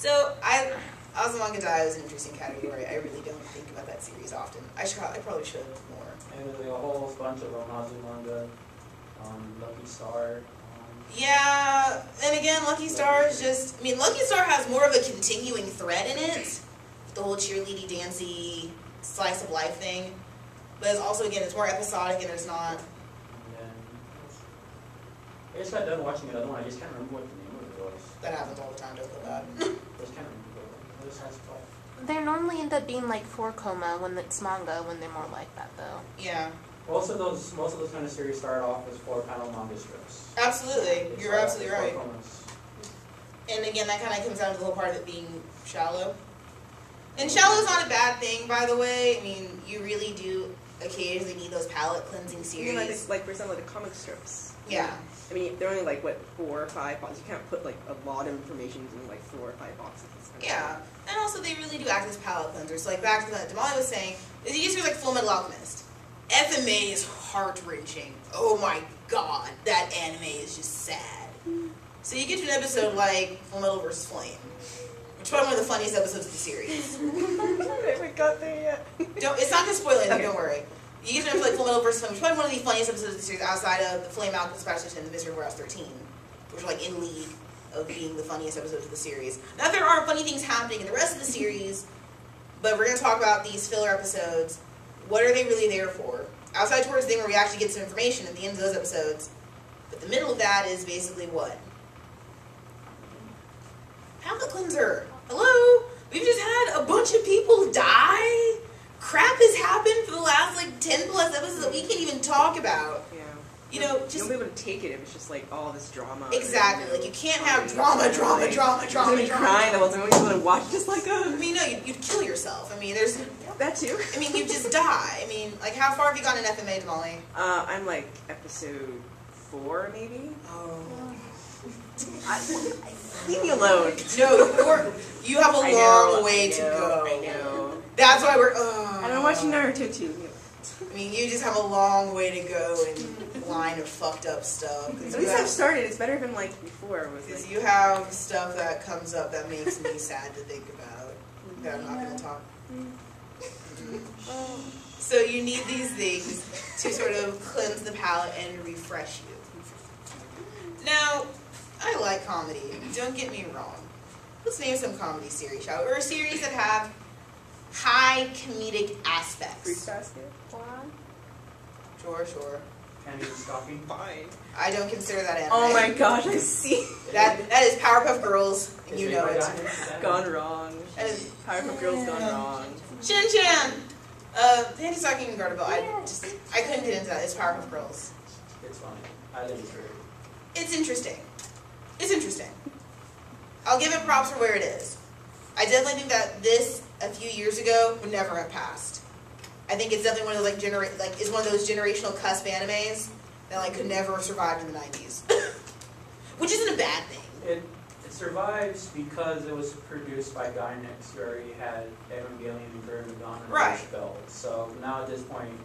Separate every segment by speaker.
Speaker 1: So, Azumanga Daioh is an interesting category. I really don't think about that series often. I probably should more.
Speaker 2: And there's a whole bunch of them, Azumanga, Lucky Star.
Speaker 1: Yeah, and again, Lucky Star is just... I mean, Lucky Star has more of a continuing thread in it. The whole cheerleady, dancey, slice of life thing. But it's also, again, it's more episodic and there's not...
Speaker 2: I just got done watching another one. I just can't remember what the name of it was.
Speaker 1: That happens all the time, don't feel bad.
Speaker 2: I just can't remember. It just has fun.
Speaker 3: They normally end up being like 4 coma when it's manga, when they're more like that though.
Speaker 1: Yeah.
Speaker 2: Most of those kind of series start off as 4-panel manga strips.
Speaker 1: Absolutely. You're absolutely right.
Speaker 2: Comas.
Speaker 1: And again, that kind of comes down to the whole part of it being shallow. And shallow is not a bad thing, by the way. I mean, you really do occasionally need those palette cleansing series.
Speaker 4: You mean like for example, like the comic strips?
Speaker 1: Yeah.
Speaker 4: I mean, they're only like, what, 4 or 5 boxes. You can't put like a lot of information in like 4 or 5 boxes.
Speaker 1: Yeah. And also, they really do act as palette cleansers. So, like, back to what Damali was saying, is you use like Full Metal Alchemist. FMA is heart-wrenching. Oh my god, that anime is just sad. So you get to an episode like Full Metal vs. Flame, which is probably one of the funniest episodes of the series.
Speaker 4: I haven't got there yet.
Speaker 1: It's not going to spoil anything, don't worry. You get to an episode like Full Metal vs. Flame, which is probably one of the funniest episodes of the series outside of the Flame Alchemist Specialist and the Mystery Warehouse 13, which are like in league of being the funniest episodes of the series. Now there are funny things happening in the rest of the series, but we're going to talk about these filler episodes. What are they really there for? Outside towards the thing where we actually get some information at the end of those episodes. But the middle of that is basically what? Palette cleanser. Hello? We've just had a bunch of people die? Crap has happened for the last like 10 plus episodes that we can't even talk about.
Speaker 4: Yeah.
Speaker 1: You know, just...
Speaker 4: You won't be able to take it if it's just like all this drama.
Speaker 1: Exactly. Like, you can't have drama.
Speaker 4: You're crying the whole time. I want to watch just like
Speaker 1: I mean, no, you'd kill yourself. I mean, there's...
Speaker 4: That too.
Speaker 1: I mean, you just die. I mean, like, how far have you gone in FMA, Damali?
Speaker 4: I'm like episode 4, maybe.
Speaker 1: Oh.
Speaker 4: Leave me alone.
Speaker 1: No, you have a long way to go.
Speaker 4: I know.
Speaker 1: That's why we're...
Speaker 4: And I'm watching Naruto too.
Speaker 1: I mean, you just have a long way to go in line of fucked up stuff.
Speaker 4: At least I've started. It's better than like before.
Speaker 1: Because you have stuff that comes up that makes me sad to think about. That I'm not going to talk. So you need these things to sort of cleanse the palate and refresh you. Now, I like comedy. Don't get me wrong. Let's name some comedy series, shall we? Or series that have high comedic aspects.
Speaker 4: Fruit Basket?
Speaker 1: Sure.
Speaker 2: Candy Stocking.
Speaker 4: Fine.
Speaker 1: I don't consider that anime.
Speaker 4: Oh my gosh, I see.
Speaker 1: That is Powerpuff Girls, and you know it.
Speaker 4: Gone wrong.
Speaker 1: That is
Speaker 4: Powerpuff Girls gone wrong.
Speaker 1: Shin-chan! Candy Stocking and Gardevoir. I couldn't get into that. It's Powerpuff Girls.
Speaker 2: It's funny. I think it's great.
Speaker 1: It's interesting. It's interesting. I'll give it props for where it is. I definitely think that this, a few years ago, would never have passed. I think it's definitely one of those it's one of those generational cusp animes that like could never have survived in the 90s. Which isn't a bad thing.
Speaker 2: It survives because it was produced by Gainax, who already had Evangelion and Gurren Lagann and
Speaker 1: Right.
Speaker 2: Belt. So now at this point,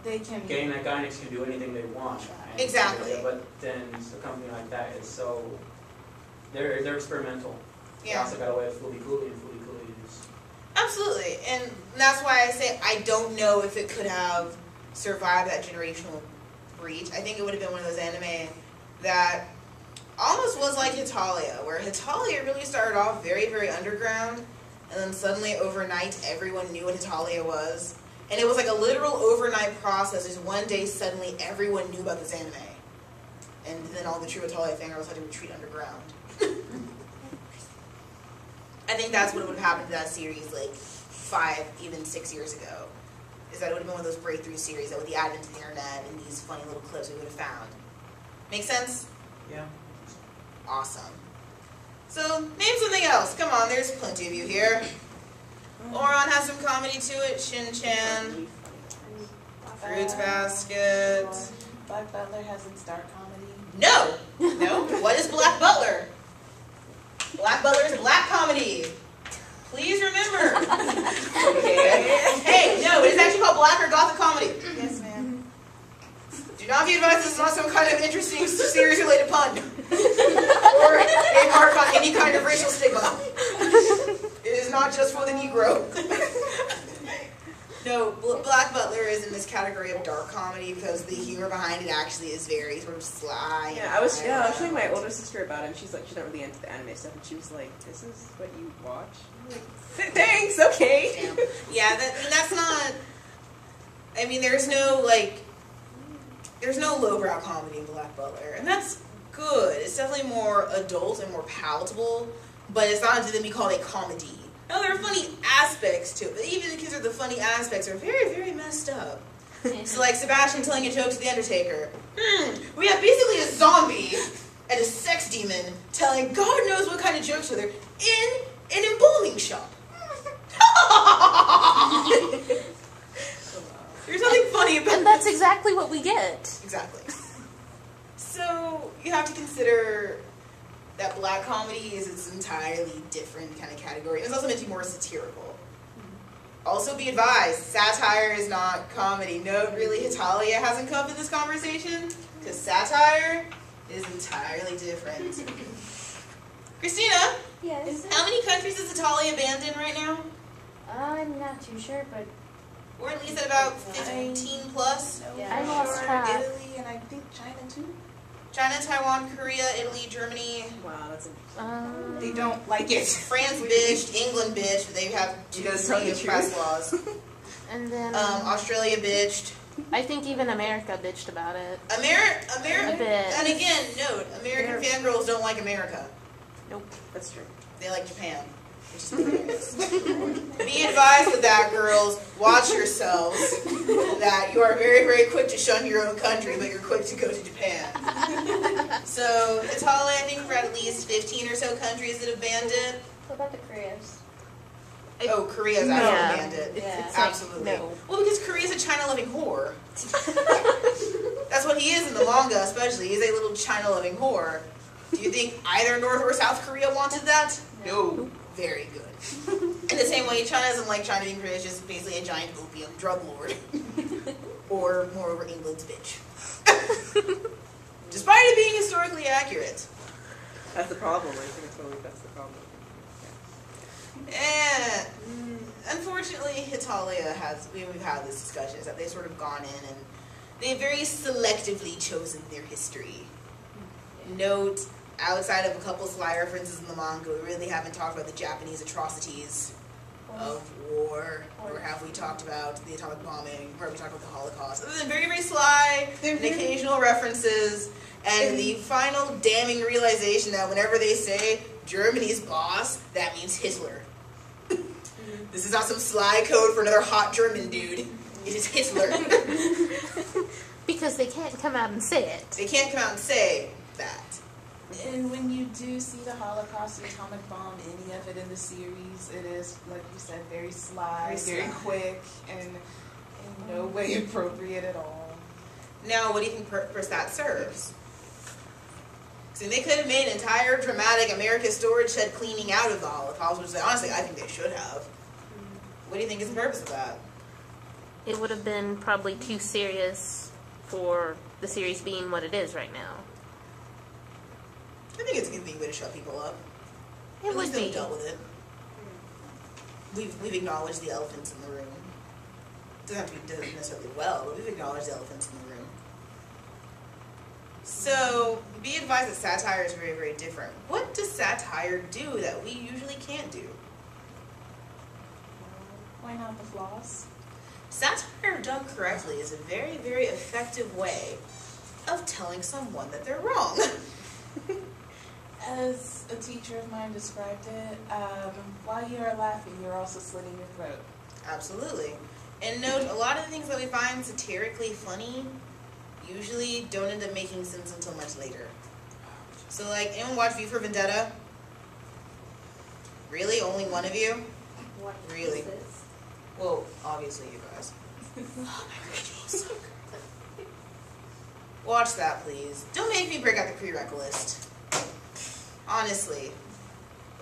Speaker 3: They can...
Speaker 2: Gainax can do anything they want. And
Speaker 1: Exactly.
Speaker 2: But then a company like that is so... They're experimental. They
Speaker 1: Yeah.
Speaker 2: also got away with Fooly Cooly and Fooly Cooly is...
Speaker 1: Absolutely. And that's why I say I don't know if it could have survived that generational breach. I think it would have been one of those anime that almost was like Hitalia, where Hitalia really started off very, very underground, and then suddenly overnight everyone knew what Hitalia was. And it was like a literal overnight process. Just one day suddenly everyone knew about this anime. And then all the true Hitalia fangirls had to retreat underground. I think that's what would have happened to that series like 5, even 6 years ago. Is that it would have been one of those breakthrough series that with the advent of the internet and these funny little clips we would have found. Make sense?
Speaker 2: Yeah.
Speaker 1: Awesome. So, name something else. Come on, there's plenty of you here. Oron has some comedy to it. Shin-chan. Fruits Basket.
Speaker 3: Black Butler has its dark comedy.
Speaker 1: No! No? What is Black Butler? Black Butler is a black comedy. Please remember.
Speaker 4: Okay.
Speaker 1: Hey, no, it is actually called Black or Gothic Comedy.
Speaker 3: Yes, ma'am.
Speaker 1: Do not be advised this is not some kind of interesting series-related pun. Or a mark on any kind of racial stigma. not just for the Negro. No, Black Butler is in this category of dark comedy because the humor behind it actually is very sort of sly.
Speaker 4: Yeah, I was showing my older sister about it, and she's like, she's not really into the anime stuff, and she was like, "This is what you watch?" I'm like, thanks, okay.
Speaker 1: Damn. Yeah, that's not. I mean, there's no lowbrow comedy in Black Butler, and that's good. It's definitely more adult and more palatable, but it's not to be called a comedy. No, there are funny aspects to it, but even because the funny aspects are very, very messed up. So like Sebastian telling a joke to the Undertaker. We have basically a zombie and a sex demon telling God knows what kind of jokes to other in an embalming shop. There's nothing funny about
Speaker 3: And that's exactly what we get.
Speaker 1: Exactly. So you have to consider that black comedy is its entirely different kind of category. It's also meant to be more satirical. Also be advised, satire is not comedy. No, really, Hitalia hasn't come up in this conversation, because satire is entirely different. Christina,
Speaker 5: Yes.
Speaker 1: how many countries is Hitalia banned in right now?
Speaker 5: I'm not too sure, but
Speaker 1: We're at least at about 15 plus.
Speaker 5: yeah.
Speaker 3: I lost track.
Speaker 6: Italy and I think China too.
Speaker 1: China, Taiwan, Korea, Italy, Germany.
Speaker 4: Wow, that's interesting.
Speaker 6: They don't like it.
Speaker 1: France bitched, England bitched, but they have two
Speaker 4: You guys tell me the
Speaker 1: press
Speaker 4: truth.
Speaker 1: laws.
Speaker 3: And then
Speaker 1: Australia bitched.
Speaker 3: I think even America bitched about it. A
Speaker 1: America,
Speaker 3: bit.
Speaker 1: and again, note, American fangirls don't like America.
Speaker 3: Nope.
Speaker 4: That's true.
Speaker 1: They like Japan. Which is hilarious. Be advised with that, girls. Watch yourselves. That you are very, very quick to shun your own country, but you're quick to go to Japan. So, Italia, I think we're at least 15 or so countries that have banned it.
Speaker 5: What about the Koreas?
Speaker 1: Oh, Korea's
Speaker 3: Yeah.
Speaker 1: actually banned it.
Speaker 5: Yeah.
Speaker 3: It's like,
Speaker 1: Absolutely.
Speaker 3: no.
Speaker 1: Well, because Korea's a China-loving whore. That's what he is in the manga, especially. He's a little China-loving whore. Do you think either North or South Korea wanted that? No. Very good. In the same way, China doesn't like China being Korea is just basically a giant opium drug lord. Or, moreover, England's bitch. Despite it being historically accurate.
Speaker 4: That's the problem. I think that's the problem.
Speaker 1: And unfortunately, Hitalia has, we've had this discussion, is that they've sort of gone in and they've very selectively chosen their history. Note, outside of a couple sly references in the manga, we really haven't talked about the Japanese atrocities of war, or have we talked about the atomic bombing, or have we talked about the Holocaust? Other than very, very sly and occasional references, and the final damning realization that whenever they say Germany's boss, that means Hitler. This is not some sly code for another hot German dude. It is Hitler.
Speaker 3: Because they can't come out and say it.
Speaker 1: They can't come out and say that.
Speaker 6: And when you do see the Holocaust, the atomic bomb, any of it in the series, it is, like you said, very sly, very quick, and in no way appropriate at all.
Speaker 1: Now, what do you think purpose that serves? See, they could have made an entire dramatic America storage shed cleaning out of the Holocaust, which honestly I think they should have. What do you think is the purpose of that?
Speaker 3: It would have been probably too serious for the series being what it is right now.
Speaker 1: I think it's a convenient way to shut people up.
Speaker 3: It
Speaker 1: At least
Speaker 3: would
Speaker 1: they've
Speaker 3: be.
Speaker 1: dealt with it. We've acknowledged the elephants in the room. Doesn't have to be done necessarily well, but we've acknowledged the elephants in the room. So, be advised that satire is very, very different. What does satire do that we usually can't do?
Speaker 6: Point out the flaws.
Speaker 1: Satire done correctly is a very, very effective way of telling someone that they're wrong.
Speaker 6: As a teacher of mine described it, while you are laughing, you're also slitting your throat.
Speaker 1: Absolutely. And note, a lot of the things that we find satirically funny usually don't end up making sense until much later. So, like, anyone watch V for Vendetta? Really? Only one of you?
Speaker 5: What
Speaker 1: Really?
Speaker 5: is this?
Speaker 1: Well, obviously you guys. Oh, my rituals. Watch that, please. Don't make me break out the prereq list. Honestly.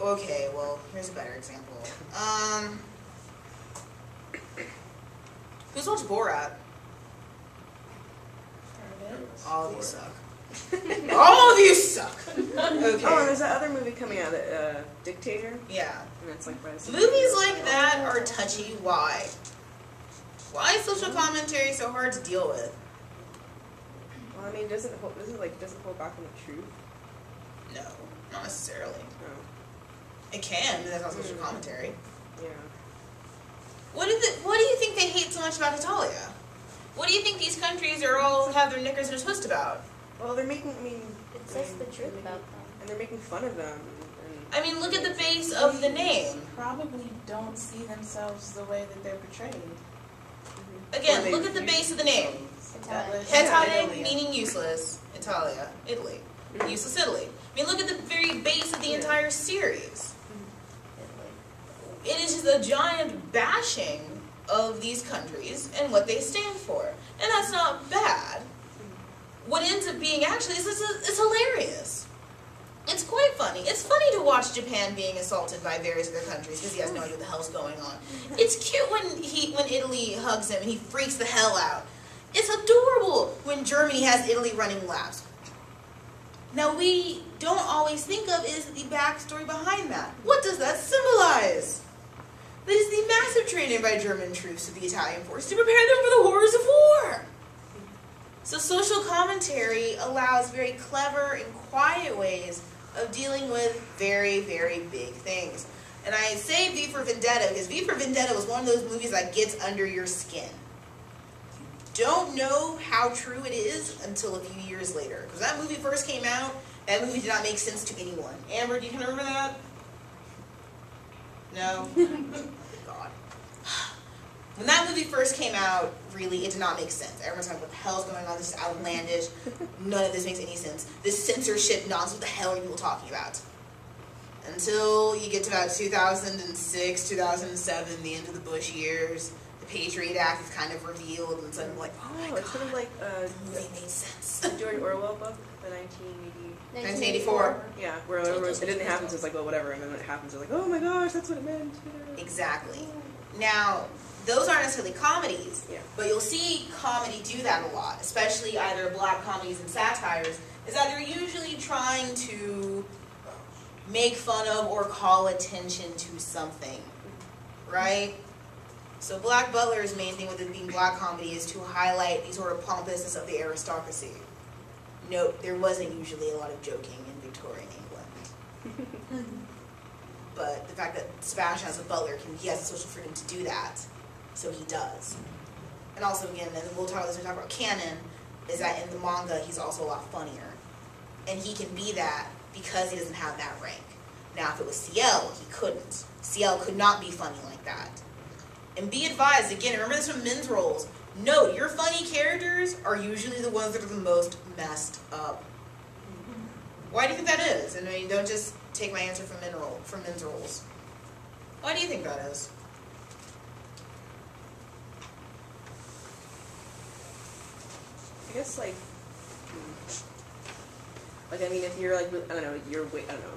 Speaker 1: Okay, well, here's a better example. Who's watched Borat?
Speaker 6: Heard it.
Speaker 1: All of you suck. All of you suck. Okay.
Speaker 4: Oh, and there's that other movie coming out, that Dictator,
Speaker 1: Yeah.
Speaker 4: and it's like by the same
Speaker 1: Movies
Speaker 4: director.
Speaker 1: like that are touchy. Why? Why is social commentary so hard to deal with?
Speaker 4: Well, I mean, doesn't hold back on the truth.
Speaker 1: No, not necessarily.
Speaker 4: No.
Speaker 1: It can, but that's not social commentary.
Speaker 4: Yeah.
Speaker 1: What do you think they hate so much about Italia? What do you think these countries are all have their knickers in a twist about?
Speaker 4: Well, they're making.
Speaker 5: It says the truth about them.
Speaker 4: And they're making fun of them.
Speaker 1: I mean, look at the base of the name.
Speaker 6: Probably don't see themselves the way that they're portrayed.
Speaker 1: Again, look at the base of the name.
Speaker 5: Italian.
Speaker 1: Hetane,
Speaker 6: Italia.
Speaker 1: meaning useless. Italia, Italy. Useless Italy. I mean, look at the very base of the entire series. It is just a giant bashing of these countries and what they stand for. And that's not bad. What ends up being actually is it's hilarious. It's quite funny. It's funny to watch Japan being assaulted by various other countries because he has no idea what the hell's going on. It's cute when Italy hugs him and he freaks the hell out. It's adorable when Germany has Italy running laps. Now we don't always think of is the backstory behind that. What does that symbolize? That is the massive training by German troops to the Italian force to prepare them for the horrors of war. So social commentary allows very clever and quiet ways of dealing with very, very big things. And I say V for Vendetta because V for Vendetta was one of those movies that gets under your skin. You don't know how true it is until a few years later. Because that movie first came out, that movie did not make sense to anyone. Amber, do you remember that? No? God. When that movie first came out, really, it did not make sense. Everyone's like, what the hell is going on? This is outlandish. None of this makes any sense. This censorship nonsense, what the hell are people talking about? Until you get to about 2006, 2007, the end of the Bush years, the Patriot Act is kind of revealed, and suddenly like, oh my God,
Speaker 4: it's sort of like
Speaker 1: the movie made sense.
Speaker 4: the George Orwell book, the 1980.
Speaker 1: 1984.
Speaker 4: Yeah, where it didn't happen, so it's like, well, whatever, and then when it happens, they're like, oh my gosh, that's what it meant.
Speaker 1: Exactly. Now, those aren't necessarily comedies,
Speaker 4: Yeah.
Speaker 1: but you'll see comedy do that a lot, especially either black comedies and satires, is that they're usually trying to make fun of or call attention to something, right? So Black Butler's main thing with it being black comedy is to highlight the sort of pompousness of the aristocracy. Note, there wasn't usually a lot of joking in Victorian England. But the fact that Sebastian as a butler, he has the social freedom to do that, so he does. And also, again, and we'll talk about this when we talk about canon, is that in the manga, he's also a lot funnier. And he can be that because he doesn't have that rank. Now, if it was CL, he couldn't. CL could not be funny like that. And be advised, again, remember this from men's roles, note, your funny characters are usually the ones that are the most messed up. Why do you think that is? And I mean, don't just take my answer from men's roles. Why do you think that is?
Speaker 4: I guess I mean, if you're like, I don't know,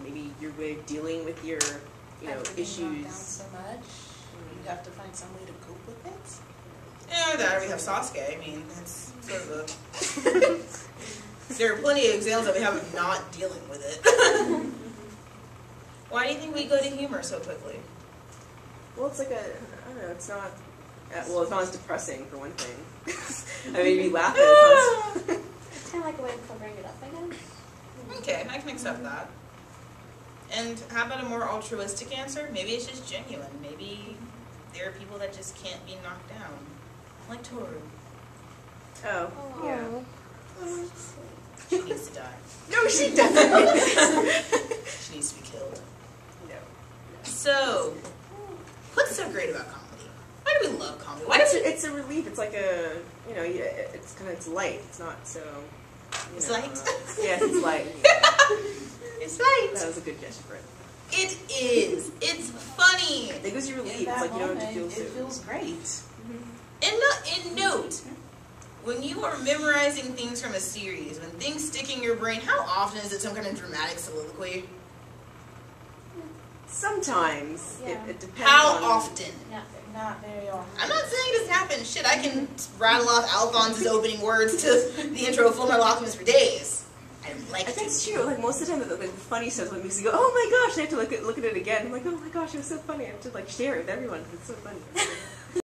Speaker 4: maybe your way of dealing with your,
Speaker 6: After being knocked down
Speaker 4: issues.
Speaker 6: so much, you have to find some way to cope with it.
Speaker 1: Yeah, that or we have Sasuke. I mean, it's sort of a... There are plenty of examples that we have of not dealing with it. Why do you think we go to humor so quickly?
Speaker 4: Well, it's like I don't know, it's not, well, it's not as depressing, for one thing. I mean, we laugh at it.
Speaker 5: It's kind of like a way of covering it up, I guess.
Speaker 1: Okay, I can accept that. And how about a more altruistic answer? Maybe it's just genuine. Maybe there are people that just can't be knocked down. Like Toru.
Speaker 4: Oh, yeah.
Speaker 1: She needs to die.
Speaker 4: No, she doesn't.
Speaker 1: She needs to be killed.
Speaker 4: No.
Speaker 1: So, what's so great about comedy? Why do we love comedy? Why do we...
Speaker 4: It's a relief. It's like a, it's light. It's not so.
Speaker 1: It's light?
Speaker 4: Yes, it's light. Yeah.
Speaker 1: It's light.
Speaker 4: That was a good gesture for it.
Speaker 1: It is. It's funny.
Speaker 4: It gives you relief.
Speaker 6: In that
Speaker 4: It's like you don't
Speaker 6: moment,
Speaker 4: have to feel
Speaker 6: it
Speaker 4: so.
Speaker 6: feels great.
Speaker 1: And note, when you are memorizing things from a series, when things stick in your brain, how often is it some kind of dramatic soliloquy?
Speaker 4: Sometimes.
Speaker 5: Yeah.
Speaker 4: It depends
Speaker 1: How
Speaker 4: on...
Speaker 1: often?
Speaker 6: Not very often.
Speaker 1: I'm not saying it doesn't happen. Shit, I can rattle off Alphonse's opening words to the intro of Fullmetal Alchemist for days. like to.
Speaker 4: That's true. Like most of the time, the funny stuff when you go, oh my gosh, I have to look at it again. I'm like, oh my gosh, it was so funny. I have to like share it with everyone. It's so funny.